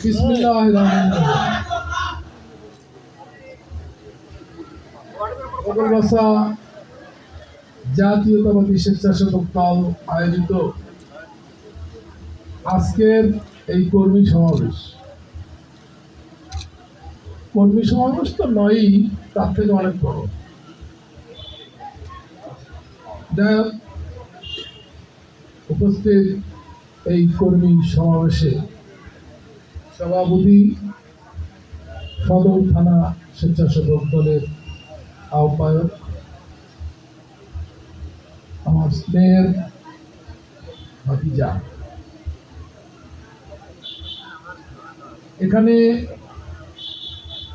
বিসমিল্লাহির রহমানির রহিম। মোগলবাসা জাতীয়তাবাদী স্বেচ্ছাসেবক দল আয়োজিত আজকের এই কর্মী সমাবেশ তো নয়ই, তার থেকে অনেক বড়। উপস্থিত এই কর্মী সমাবেশে সভাপতি, সদর থানা স্বেচ্ছাসেবক দলের আহ্বায়ক, আমার স্নেহের ভাতিজা, এখানে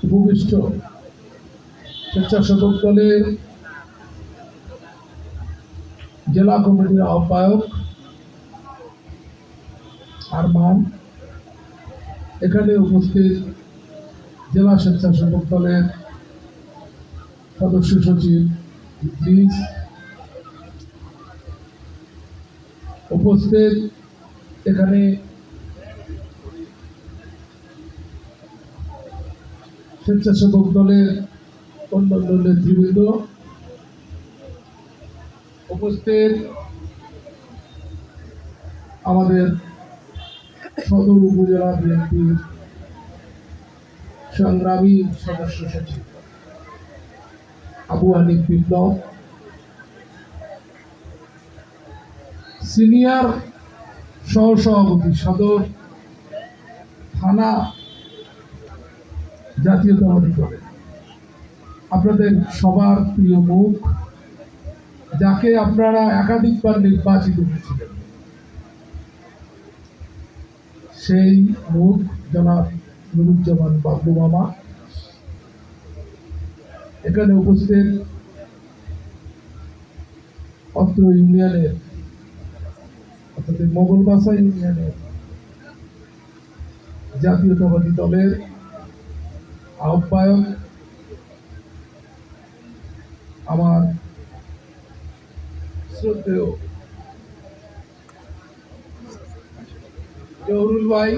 উপবিষ্ট স্বেচ্ছাসেবক দলের জেলা কমিটির আহ্বায়ক আরমান, এখানে উপস্থিত জেলা স্বেচ্ছাসেবক দলের সদস্য সচিব ইদ্রিস, উপস্থিত এখানে স্বেচ্ছাসেবক দলের অন্যান্য নেতৃবৃন্দ, উপস্থিত আমাদের সদর উপজেলা বিএনপির সংগ্রামী সদস্য সচিব আবু হানিফ বিপ্লব, সিনিয়র সহসভাপতি সদর থানা জাতীয়তাবাদী দলের, আপনাদের সবার প্রিয় মুখ, যাকে আপনারা একাধিকবার নির্বাচিত হয়েছিলেন, সেই মুখ জনাব নুরুজ্জামান বাবলু মামা, এখানে উপস্থিত অত্র ইউনিয়নের অর্থাৎ মোগলবাসা ইউনিয়নের জাতীয়তাবাদী দলের আহ্বায়ক আমার শ্রদ্ধেয় জহুরুল ভাই,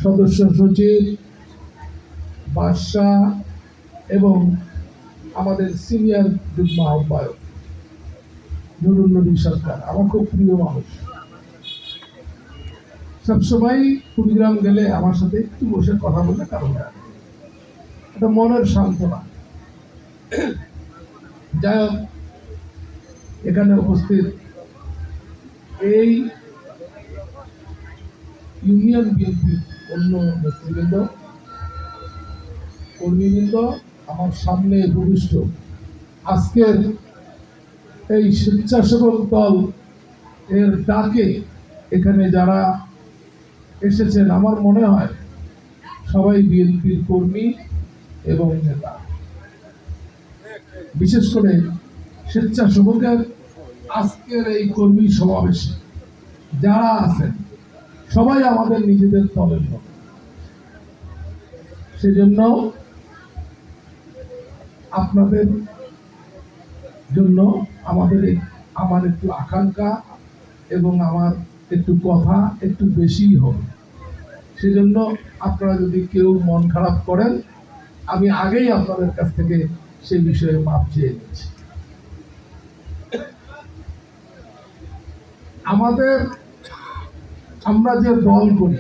সদস্য সচিব বাদশাহ এবং আমাদের সিনিয়র যুগ্ম আহ্বায়ক নুরুল নবী সরকার, আমার খুব প্রিয় মানুষ। সবসময় কুড়িগ্রাম গেলে আমার সাথে একটু বসে কথা বললে কারণ এটা মনের সান্ত্বনা। যাই হোক, এখানে উপস্থিত এই ইউনিয়ন বিএনপির অন্য নেতৃবৃন্দ, কর্মীবৃন্দ, আমার সামনে উপবিষ্ট আজকের এই স্বেচ্ছাসেবক দল এর ডাকে এখানে যারা এসেছেন, আমার মনে হয় সবাই বিএনপির কর্মী এবং নেতা। বিশেষ করে স্বেচ্ছাসেবকের আজকের এই কর্মী সমাবেশে যারা আছেন সবাই আমাদের নিজেদের দলের লোক। সেজন্য আপনাদের জন্য আমার একটু আকাঙ্ক্ষা এবং আমার একটু কথা একটু বেশিই হবে। সেজন্য আপনারা যদি কেউ মন খারাপ করেন, আমি আগেই আপনাদের কাছ থেকে সে বিষয়ে মাপ চেয়ে নিচ্ছি। আমরা যে দল করি,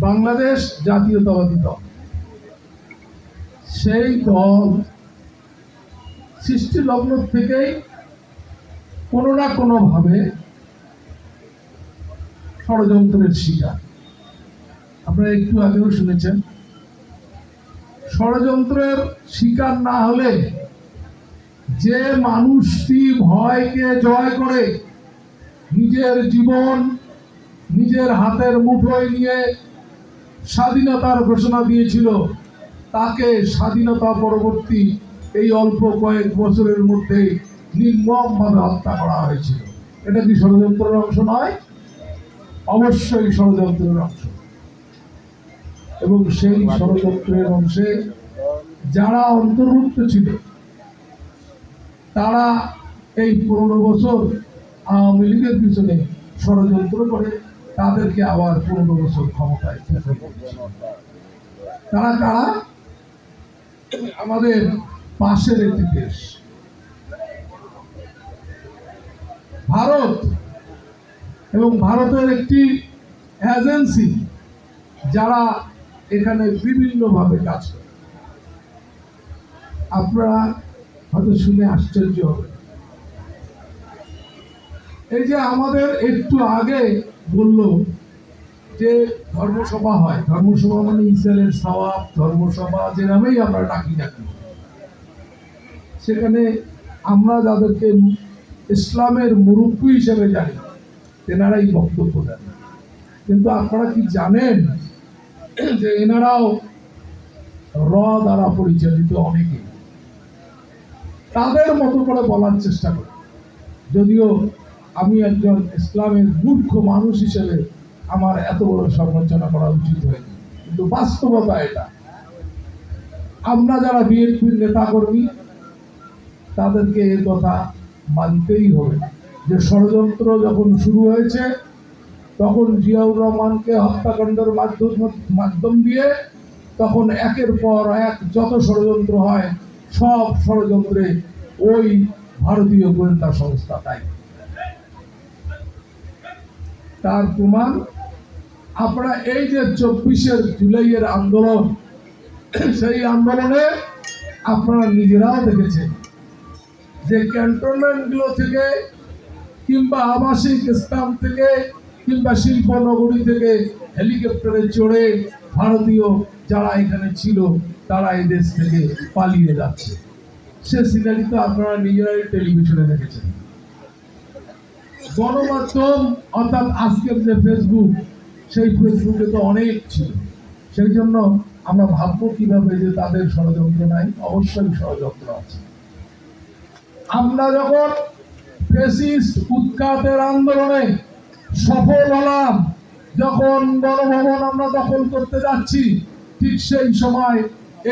বাংলাদেশ জাতীয়তাবাদী দল, সেই দল সৃষ্টি লগ্ন থেকেই কোনো না কোনো ভাবে ষড়যন্ত্রের শিকার। আপনারা একটু আগেও শুনেছেন, ষড়যন্ত্রের শিকার না হলে যে মানুষটি ভয়কে জয় করে নিজের জীবন নিজের হাতের মুঠোয় নিয়ে স্বাধীনতার ঘোষণা দিয়েছিল, তাকে স্বাধীনতা পরবর্তী এই অল্প কয়েক বছরের মধ্যে নির্মমভাবে হত্যা করা হয়েছিল। এটা কি ষড়যন্ত্রের অংশ নয়? অবশ্যই ষড়যন্ত্রের অংশ। এবং সেই ষড়যন্ত্রের অংশে যারা অন্তর্ভুক্ত ছিল, তারা এই 15 বছর আওয়ামী লীগের পিছনে ষড়যন্ত্র করে তাদেরকে আবার 15 বছর ক্ষমতায় থাকতে হচ্ছে। তারা কারা? আমাদের পাশের একটি দেশ ভারত, এবং ভারতের একটি এজেন্সি যারা এখানে বিভিন্নভাবে কাজ করে। আপনারা হয়তো শুনে আশ্চর্য হবে, এই যে আমাদের একটু আগে বলল যে ধর্মসভা হয়, ধর্মসভা মানে ইসরায়েলের সওয়াব, ধর্মসভা যে নামেই আমরা ডাকি ডাকি, সেখানে আমরা যাদেরকে ইসলামের মুরব্বী হিসেবে জানি তেনারাই বক্তব্য দেন। কিন্তু আপনারা কি জানেন যে এনারাও র দ্বারা পরিচালিত, অনেকে তাদের মতো করে বলার চেষ্টা করে। যদিও আমি একজন ইসলামের মূর্খ মানুষ হিসেবে আমার এত বড় সমালোচনা করা উচিত হয়নি, কিন্তু বাস্তবতা এটা। আমরা যারা বিএনপির নেতাকর্মী তাদেরকে এ কথা মানতেই হবে যে ষড়যন্ত্র যখন শুরু হয়েছে তখন জিয়াউর রহমানকে হত্যাকাণ্ডের মাধ্যম দিয়ে তখন একের পর এক যত ষড়যন্ত্র হয় সব ষড়যন্ত্রে ওই ভারতীয় গোয়েন্দা সংস্থা তাই। তার প্রমাণ আপনারা এই যে 24 জুলাইয়ের আন্দোলন, সেই আন্দোলনে আপনারা নিজেরাও দেখেছেন যে ক্যান্টনমেন্টগুলো থেকে কিংবা আবাসিক স্থান থেকে কিংবা শিল্পনগরী থেকে হেলিকপ্টারে চড়ে ভারতীয় যারা এখানে ছিল তারা এই দেশ থেকে পালিয়ে যাচ্ছে। সে সিনারি তো আপনারা নিজেরাই টেলিভিশনে দেখেছেন। গণমাধ্যম অর্থাৎ আজকের যে ফেসবুক, সেই ফেসবুকে তো অনেক ছিল। সেই জন্য আমরা ভাববো কিভাবে যে তাদের ষড়যন্ত্র নাই? অবশ্যই ষড়যন্ত্র আছে। আমরা যখন ফ্যাসিস্ট উৎখাতের আন্দোলনে সফল হলাম, যখন গণভবন আমরা দখল করতে যাচ্ছি, ঠিক সেই সময়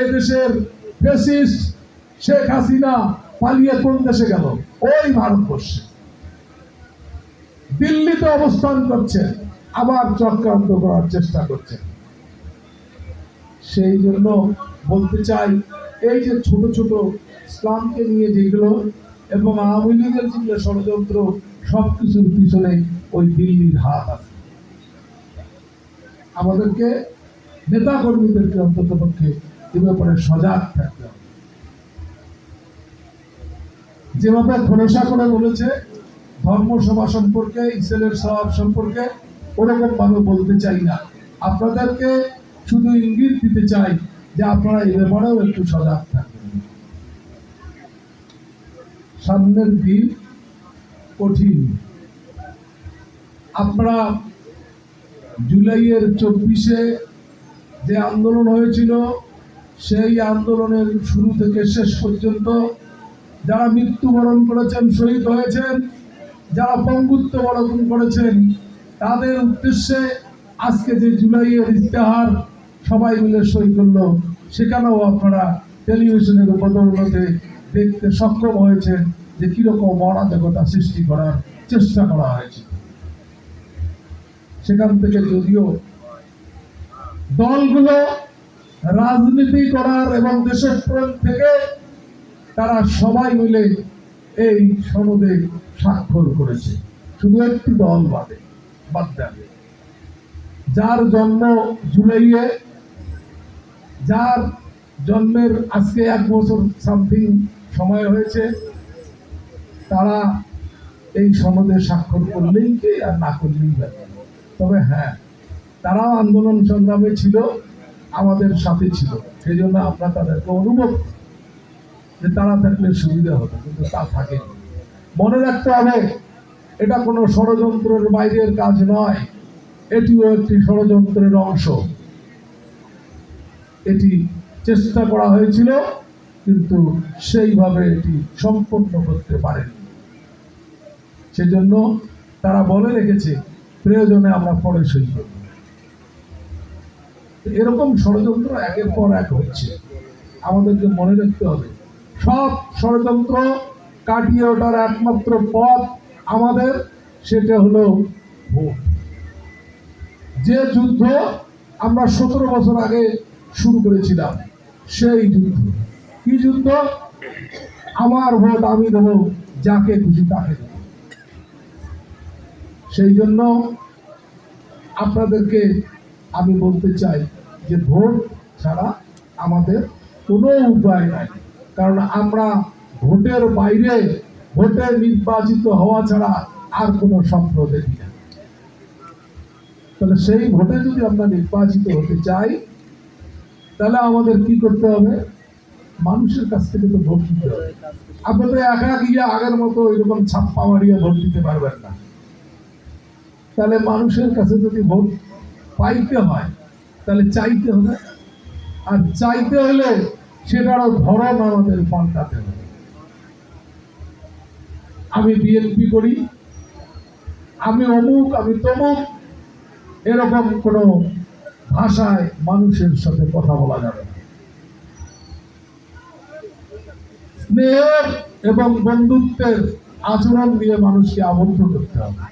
এদেশের ফ্যাসিস্ট শেখ হাসিনা পালিয়ে কোন দেশে গেল? ওই ভারতবর্ষে দিল্লিতে অবস্থান করছে, আবার চক্রান্ত করার চেষ্টা করছে। সেই জন্য বলতে চাই, এই যে ছোট ছোট ইসলামকে নিয়ে যেগুলো এবং আওয়ামী লীগের যে ষড়যন্ত্র, সবকিছুর পিছনে ওই দিল্লির হাত আছে। আমাদেরকে নেতা কর্মীদেরকে অন্তত পক্ষে এ ব্যাপারে সজাগ থাকতে হবে। যেভাবে খোলসা করে বলেছে ধর্মসভা সম্পর্কে, ইসরায়েলের সওয়াব সম্পর্কে, ওরকম ভাবে বলতে চাই না। আপনাদেরকে শুধু ইঙ্গিত দিতে চাই যে আপনারা এ ব্যাপারেও একটু সজাগ থাকবেন। সামনের দিন কঠিন। আপনারা জুলাইয়ের 24-এ যে আন্দোলন হয়েছিল, সেই আন্দোলনের শুরু থেকে শেষ পর্যন্ত যারা মৃত্যুবরণ করেছেন, শহীদ হয়েছেন, যারা পঙ্গুত্ব বরণ করেছেন, তাদের উদ্দেশ্যে আজকে যে জুলাইয়ের ইস্তেহার সবাই মিলে সই করলো, সেখানেও আপনারা টেলিভিশনের বদৌলতে দেখতে সক্ষম হয়েছেন যে কিরকম অরাজকতা সৃষ্টি করার চেষ্টা করা হয়েছে। সেখান থেকে যদিও দলগুলো রাজনীতি করার এবং দেশের প্রেম থেকে তারা সবাই মিলে এই সনদে স্বাক্ষর করেছে, শুধু একটি দল বাদ দেন, যার জন্ম জুলাইয়ে, যার জন্মের আজকে 1 বছর সামথিং সময় হয়েছে, তারা এই সনদে স্বাক্ষর করলেই কে আর না করলেই ব্যাপার। তবে হ্যাঁ, তারাও আন্দোলন সংগ্রামে ছিল, আমাদের সাথে ছিল, সেই জন্য আমরা তাদেরকে অনুভব যে তারা থাকলে সুবিধা হতো, কিন্তু তা থাকেনি। মনে রাখতে হবে, এটা কোনো ষড়যন্ত্রের বাইরের কাজ নয়, এটিও একটি ষড়যন্ত্রের অংশ। এটি চেষ্টা করা হয়েছিল, কিন্তু সেইভাবে এটি সম্পন্ন করতে পারেনি। সেজন্য তারা বলে রেখেছে প্রয়োজনে আমরা পরে সই করব। এরকম ষড়যন্ত্র একের পর এক হচ্ছে। আমাদেরকে মনে রাখতে হবে, সব ষড়যন্ত্র কাটিয়ে ওঠার একমাত্র পথ আমাদের, সেটা হলো ভোট। যে যুদ্ধ আমরা 17 বছর আগে শুরু করেছিলাম, সেই যুদ্ধ। কি যুদ্ধ? আমার ভোট আমি দেবো, যাকে খুশি তাকে দেব। সেই জন্য আপনাদেরকে আমি বলতে চাই যে ভোট ছাড়া আমাদের কোনো উপায় নাই। কারণ আমরা ভোটের বাইরে, ভোটে নির্বাচিত হওয়া ছাড়া আর কোনো স্বপ্ন দেখি না। তাহলে সেই ভোটে যদি আমরা নির্বাচিত হতে চাই, তাহলে আমাদের কি করতে হবে? মানুষের কাছ থেকে তো ভোট দিতে হবে। আপনি তো একা গিয়ে আগের মতো এরকম ছাপ্পা মারিয়ে ভোট দিতে পারবেন না। তাহলে মানুষের কাছে যদি ভোট পাইতে হয়, তাহলে চাইতে হবে। আর চাইতে হলে সেটারও ধরন আমাদের পাল্টাতে হবে। আমি বিএনপি করি, আমি অমুক, আমি তমুক, এরকম কোনো ভাষায় মানুষের সাথে কথা বলা যাবে না। স্নেহের এবং বন্ধুত্বের আচরণ দিয়ে মানুষকে আবদ্ধ করতে হবে।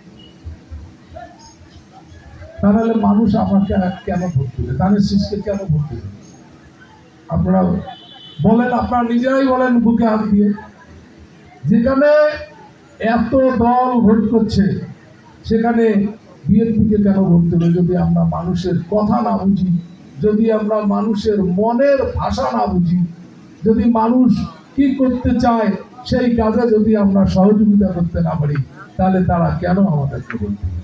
তাহলে মানুষ আমাকে কেন ভোট দেবে? ধানের শীষকে কেন ভোট দেবে? আপনারা বলেন, আপনারা নিজেরাই বলেন বুকে হাত দিয়ে। যেখানে এত দল ভোট করছে, সেখানে বিএনপিকে কেন ভোট দেবে? যদি আমরা মানুষের কথা না বুঝি, যদি আমরা মানুষের মনের ভাষা না বুঝি, যদি মানুষ কি করতে চায় সেই কাজে যদি আমরা সহযোগিতা করতে না পারি, তাহলে তারা কেন আমাদেরকে ভোট দেবে?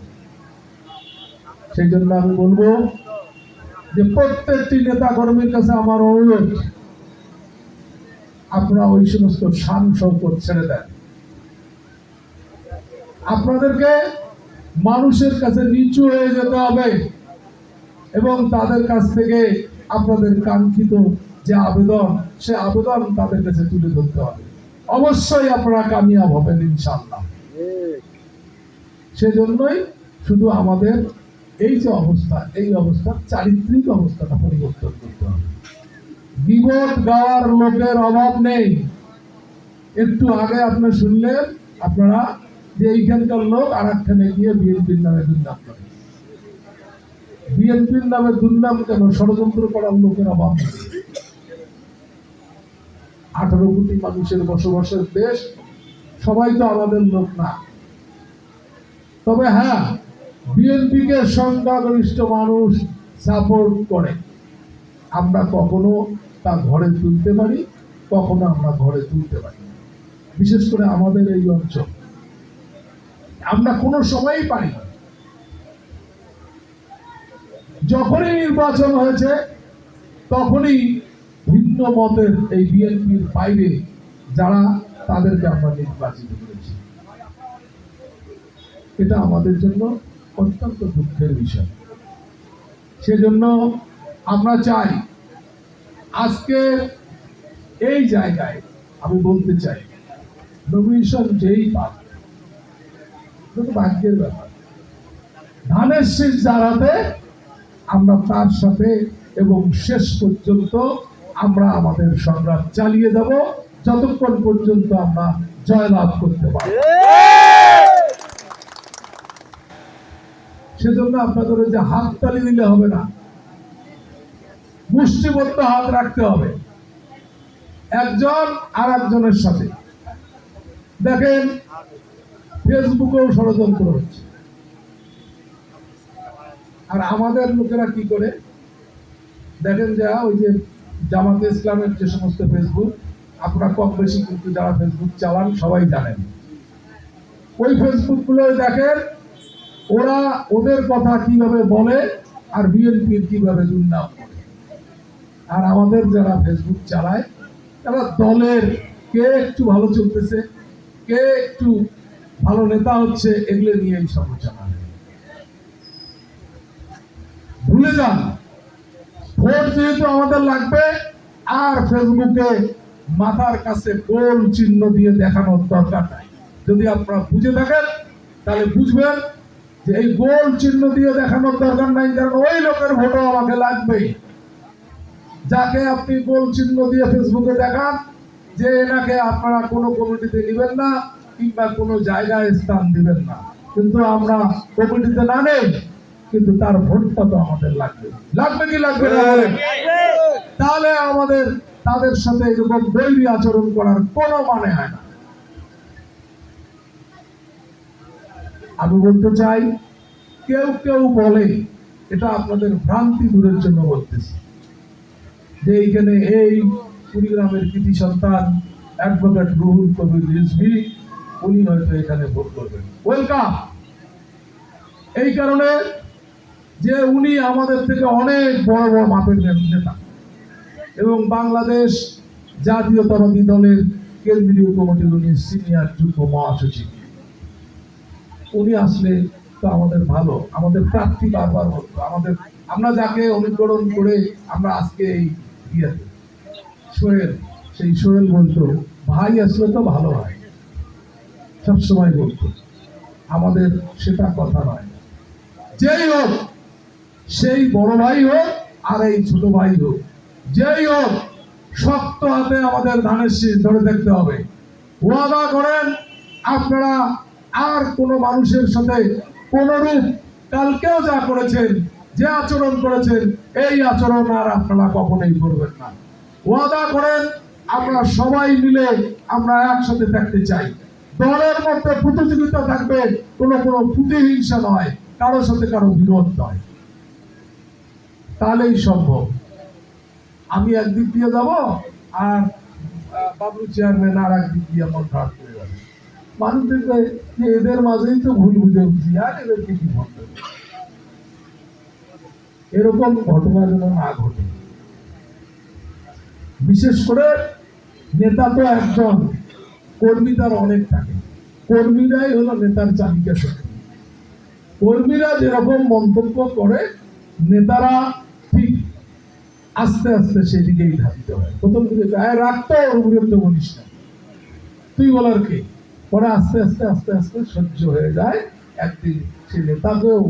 সেই জন্য আমি বলবো যে প্রত্যেকটি নেতা কর্মীর কাছে আমার অনুরোধ, আপনারা ওই সমস্ত শান শৌকত ছেড়ে দেন। আপনাদেরকে মানুষের কাছে নিচু হয়ে যেতে হবে এবং তাদের কাছ থেকে আপনাদের কাঙ্ক্ষিত যে আবেদন, সে আবেদন তাদের কাছে তুলে ধরতে হবে। অবশ্যই আপনারা কামিয়াব হবেন ইনশাআল্লাহ। সেজন্যই শুধু আমাদের এই যে অবস্থা, এই অবস্থার চারিত্রিক অবস্থাটা পরিবর্তন করতে হবে। গীবত গাওয়ার লোকের অভাব নেই। একটু আগে আপনারা শুনলেন আপনারা যে এইখানকার লোক আর একখানে গিয়ে বিএনপির নামে দুর্নাম করে। বিএনপির নামে দুর্নাম কেন? ষড়যন্ত্র করার লোকের অভাব নেই। 18 কোটি মানুষের বসবাসের দেশ, সবাই তো আমাদের লোক না। তবে হ্যাঁ, বিএনপিকে সংখ্যাগরিষ্ঠ মানুষ সাপোর্ট করে। আমরা কখনো তা ঘরে তুলতে পারি, কখনো আমরা ঘরে তুলতে পারি। বিশেষ করে আমাদের এই অঞ্চল আমরা কোনো সময়ই পারি না। যখনই নির্বাচন হয়েছে, তখনই ভিন্ন মতের এই বিএনপির বাইরে যারা, তাদেরকে আমরা নির্বাচিত করেছি। এটা আমাদের জন্য অত্যন্ত দুঃখের বিষয়। সেজন্য আমরা চাই আজকে এই জায়গায় আমি বলতে চাই, নমিনেশন যেই পাক, ভাগ্যের ব্যাপার। ধানের শীষ যার হাতে, আমরা তার সাথে এবং শেষ পর্যন্ত আমরা আমাদের সংগ্রাম চালিয়ে যাব, যতক্ষণ পর্যন্ত আমরা জয়লাভ করতে পারব। সেজন্য আপনাদের যে হাততালি দিলে হবে না, মুষ্টিবদ্ধ হাত রাখতে হবে একজন আর একজনের সাথে। দেখেন ফেসবুকেও ষড়যন্ত্র হচ্ছে, আর আমাদের লোকেরা কি করে দেখেন, যে ওই যে জামাতে ইসলামের যে সমস্ত ফেসবুক, আপনারা কম বেশি কিন্তু যারা ফেসবুক চালান সবাই জানেন, ওই ফেসবুক গুলোই দেখেন ওরা ওদের কথা কিভাবে বলে আর বিএনপির কিভাবে দুর্নাম করে। আর আমাদের যারা ফেসবুক চালায়, তারা দলের কে একটু ভালো চলতেছে, কে একটু ভালো নেতা হচ্ছে, এগুলো নিয়েই সমালোচনা। ভুলে যান, ভোট যেহেতু আমাদের লাগবে, আর ফেসবুকে মাথার কাছে গোল চিহ্ন দিয়ে দেখানোর দরকার নাই। যদি আপনারা বুঝে থাকেন তাহলে বুঝবেন যে এই গোল চিহ্ন দিয়ে দেখানোর দরকার নাই, কারণ ওই লোকের ভোটও আমাকে লাগবেই। যাকে আপনি গোল চিহ্ন দিয়ে ফেসবুকে দেখান যে এনাকে আপনারা কোনো কমিটিতে নেবেন না কিংবা কোনো জায়গায় স্থান দিবেন না, কিন্তু আমরা কমিটিতে না নেই, কিন্তু তার ভোটটা তো আমাদের লাগবে, লাগবে কি লাগবে না বলেন? তাহলে আমাদের তাদের সাথে এরকম বৈরী আচরণ করার কোনো মানে হয় না। আমি বলতে চাই, কেউ কেউ বলে, এটা আপনাদের ভ্রান্তি দূরের জন্য বলতেছি, যে এইখানে এই কুড়িগ্রামের কৃতি সন্তান অ্যাডভোকেট রুহুল কবির রিজভী, উনি হয়তো এখানে ভোট করবেন। ওয়েলকাম। এই কারণে যে উনি আমাদের থেকে অনেক বড় বড় মাপের নেতা এবং বাংলাদেশ জাতীয়তাবাদী দলের কেন্দ্রীয় কমিটির উনি সিনিয়র যুগ্ম মহাসচিব। উনি আসলে তো আমাদের ভালো, আমাদের প্রার্থী বারবার বলতো, আমাদের আমরা যাকে অনুকরণ করে আমরা আজকে এই সোহেল, সেই সোহেল বলতো ভাই আসলে তো ভালো হয়, সবসময় বলতো। আমাদের সেটা কথা নয়, যেই হোক, সেই বড় ভাই হোক আর এই ছোট ভাই হোক, যেই হোক, শক্ত হাতে আমাদের ধানের শীষ ধরে দেখতে হবে। ওয়াদা করেন আপনারা আর কোনো মানুষের সাথে কোনরূপ কালকেও যা করেছেন, যে আচরণ করেছেন, এই আচরণ আর আপনারা কখনোই করবেন না। ওয়াদা করেন আমরা সবাই মিলে আমরা একসাথে থাকতে চাই। দলের মধ্যে প্রতিযোগিতা থাকবে, কোনো প্রতিহিংসা নয়, কারোর সাথে কারো বিরোধ নয়, তাহলেই সম্ভব। আমি একদিক দিয়ে যাব আর বাবলু চেয়ারম্যান আর একদিক দিয়ে আমার ঘাট করে যাবে। মানুষ দেখবে যে এদের মাঝেই তো ভুল বুঝে উঠছি, আর এদেরকে কি বলতে হবে। এরকম ঘটনা যেন না ঘটে। বিশেষ করে নেতা তো একজন, কর্মী তার অনেক থাকে, কর্মীরাই হলো নেতার চালিকা শক্তি। কর্মীরা যেরকম মন্তব্য করে, নেতারা ঠিক আস্তে আস্তে সেদিকেই ধাবিত হয়। প্রথম দিকে রাখতো, ওর বিরুদ্ধে বলিস না, তুই বলার কে, পরে আস্তে আস্তে আস্তে আস্তে সহ্য হয়ে যায়। একদিন সে নেতাকেও